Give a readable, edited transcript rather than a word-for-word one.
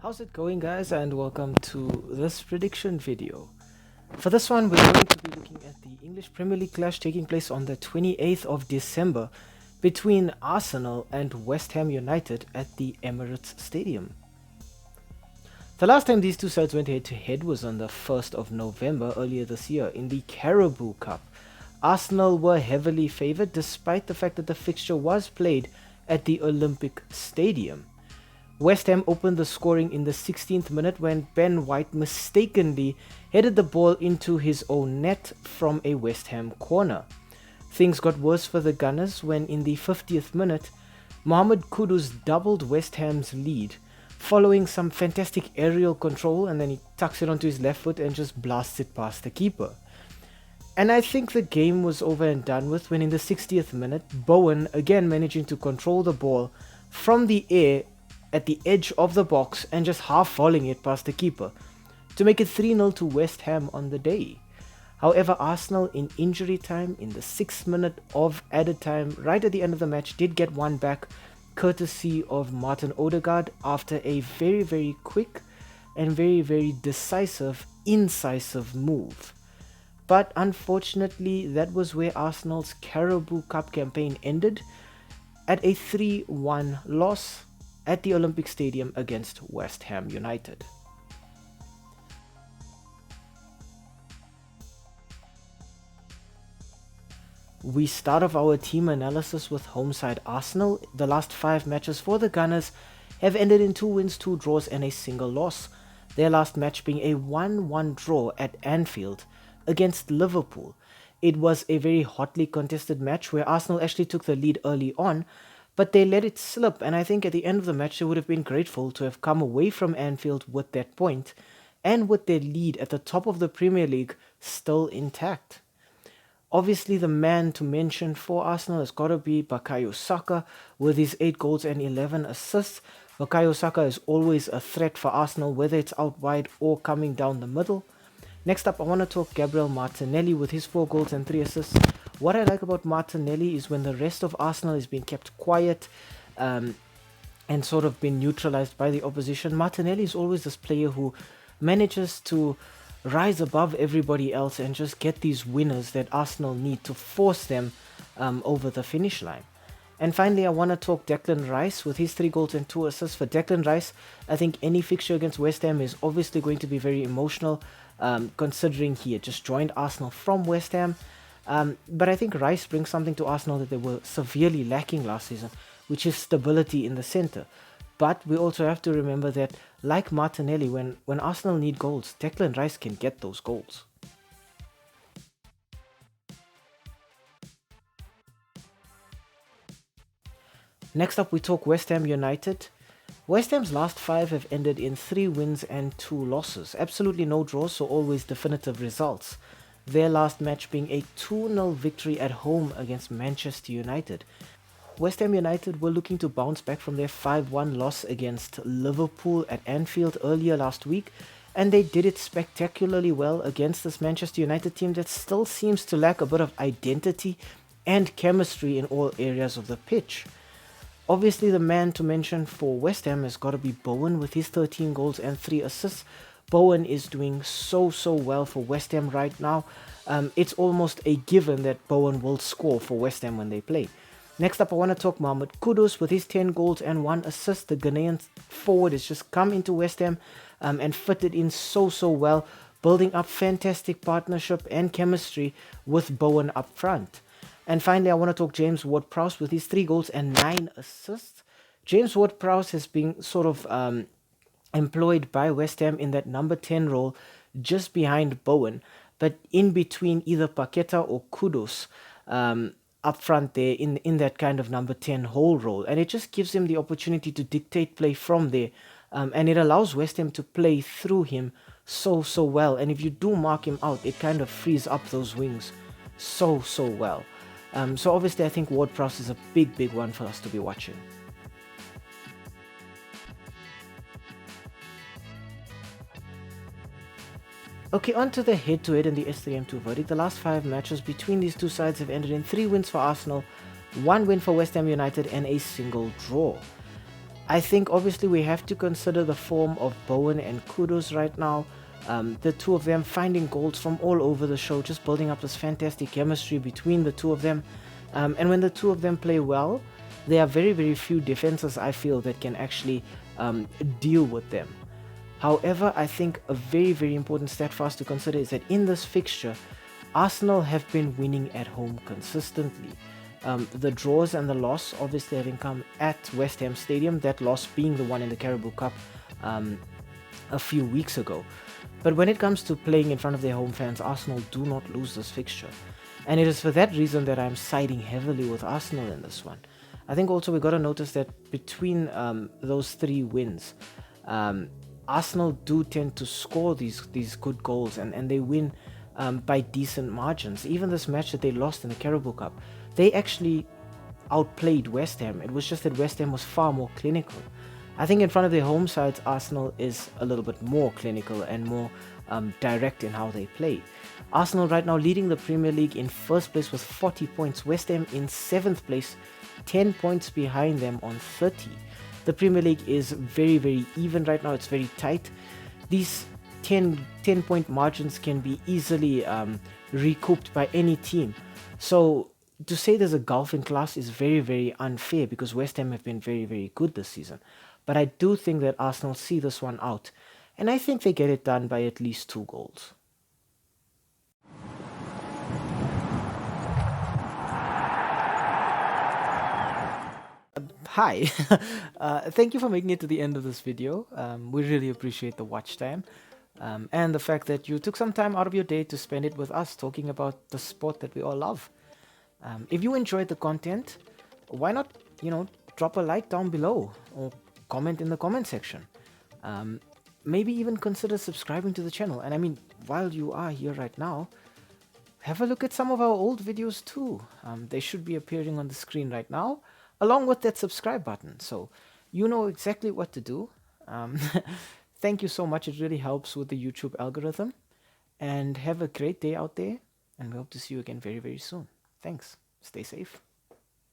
How's it going, guys, and welcome to this prediction video. For this one, we're going to be looking at the English Premier League clash taking place on the 28th of December between Arsenal and West Ham United at the Emirates Stadium. The last time these two sides went head to head was on the 1st of November earlier this year in the Carabao Cup. Arsenal were heavily favoured despite the fact that the fixture was played at the Olympic Stadium. West Ham opened the scoring in the 16th minute when Ben White mistakenly headed the ball into his own net from a West Ham corner. Things got worse for the Gunners when in the 50th minute, Mohamed Kudus doubled West Ham's lead, following some fantastic aerial control, and then he tucks it onto his left foot and just blasts it past the keeper. And I think the game was over and done with when in the 60th minute, Bowen again managing to control the ball from the air at the edge of the box and just half volleying it past the keeper to make it 3-0 to West Ham on the day. However, Arsenal in injury time in the 6th minute of added time right at the end of the match did get one back courtesy of Martin Odegaard after a very quick and very decisive, incisive move. But unfortunately, that was where Arsenal's Carabao Cup campaign ended at a 3-1 loss at the Olympic Stadium against West Ham United. We start off our team analysis with home side Arsenal. The last 5 matches for the Gunners have ended in 2 wins, 2 draws and a single loss. Their last match being a 1-1 draw at Anfield against Liverpool. It was a very hotly contested match where Arsenal actually took the lead early on, but they let it slip, and I think at the end of the match they would have been grateful to have come away from Anfield with that point and with their lead at the top of the Premier League still intact. Obviously, the man to mention for Arsenal has got to be Bukayo Saka with his 8 goals and 11 assists. Bukayo Saka is always a threat for Arsenal, whether it's out wide or coming down the middle. Next up, I want to talk Gabriel Martinelli with his 4 goals and 3 assists. What I like about Martinelli is when the rest of Arsenal is being kept quiet and sort of been neutralized by the opposition, Martinelli is always this player who manages to rise above everybody else and just get these winners that Arsenal need to force them over the finish line. And finally, I want to talk Declan Rice with his 3 goals and 2 assists. For Declan Rice, I think any fixture against West Ham is obviously going to be very emotional, considering he had just joined Arsenal from West Ham. But I think Rice brings something to Arsenal that they were severely lacking last season, which is stability in the centre. But we also have to remember that, like Martinelli, when Arsenal need goals, Declan Rice can get those goals. Next up, we talk West Ham United. West Ham's last 5 have ended in 3 wins and 2 losses. Absolutely no draws, so always definitive results. Their last match being a 2-0 victory at home against Manchester United. West Ham United were looking to bounce back from their 5-1 loss against Liverpool at Anfield earlier last week, and they did it spectacularly well against this Manchester United team that still seems to lack a bit of identity and chemistry in all areas of the pitch. Obviously, the man to mention for West Ham has got to be Bowen with his 13 goals and 3 assists. Bowen is doing so well for West Ham right now. It's almost a given that Bowen will score for West Ham when they play. Next up, I want to talk Mohamed Kudus with his 10 goals and 1 assist. The Ghanaian forward has just come into West Ham and fitted in so well, building up fantastic partnership and chemistry with Bowen up front. And finally, I want to talk James Ward-Prowse with his 3 goals and 9 assists. James Ward-Prowse has been sort of employed by West Ham in that number 10 role just behind Bowen, but in between either Paqueta or Kudus up front there in that kind of number 10 whole role. And it just gives him the opportunity to dictate play from there, and it allows West Ham to play through him so well. And if you do mark him out, it kind of frees up those wings so well. So obviously I think Ward-Prowse is a big one for us to be watching. Okay, on to the head-to-head in the S3M2 Verdict. The last 5 matches between these two sides have ended in 3 wins for Arsenal, 1 win for West Ham United and a single draw. I think obviously we have to consider the form of Bowen and Kudos right now. The two of them finding goals from all over the show, just building up this fantastic chemistry between the two of them. And when the two of them play well, there are very, very few defenses I feel that can actually deal with them. However, I think a very, very important stat for us to consider is that in this fixture, Arsenal have been winning at home consistently. The draws and the loss obviously having come at West Ham Stadium, that loss being the one in the Carabao Cup a few weeks ago. But when it comes to playing in front of their home fans, Arsenal do not lose this fixture. And it is for that reason that I'm siding heavily with Arsenal in this one. I think also we got to notice that between those three wins, Arsenal do tend to score these good goals, and they win by decent margins. Even this match that they lost in the Carabao Cup, they actually outplayed West Ham. It was just that West Ham was far more clinical. I think in front of their home sides, Arsenal is a little bit more clinical and more direct in how they play. Arsenal right now leading the Premier League in first place with 40 points. West Ham in 7th place, 10 points behind them on 30. The Premier League is very, very even right now. It's very tight. These 10-point margins can be easily recouped by any team. So to say there's a gulf in class is very, very unfair because West Ham have been very, very good this season. But I do think that Arsenal see this one out. And I think they get it done by at least 2 goals. Hi, thank you for making it to the end of this video. We really appreciate the watch time and the fact that you took some time out of your day to spend it with us talking about the sport that we all love. If you enjoyed the content, why not, drop a like down below or comment in the comment section. Maybe even consider subscribing to the channel. And I mean, while you are here right now, have a look at some of our old videos too. They should be appearing on the screen right now, along with that subscribe button. So you know exactly what to do. Thank you so much. It really helps with the YouTube algorithm. And have a great day out there. And we hope to see you again very, very soon. Thanks. Stay safe.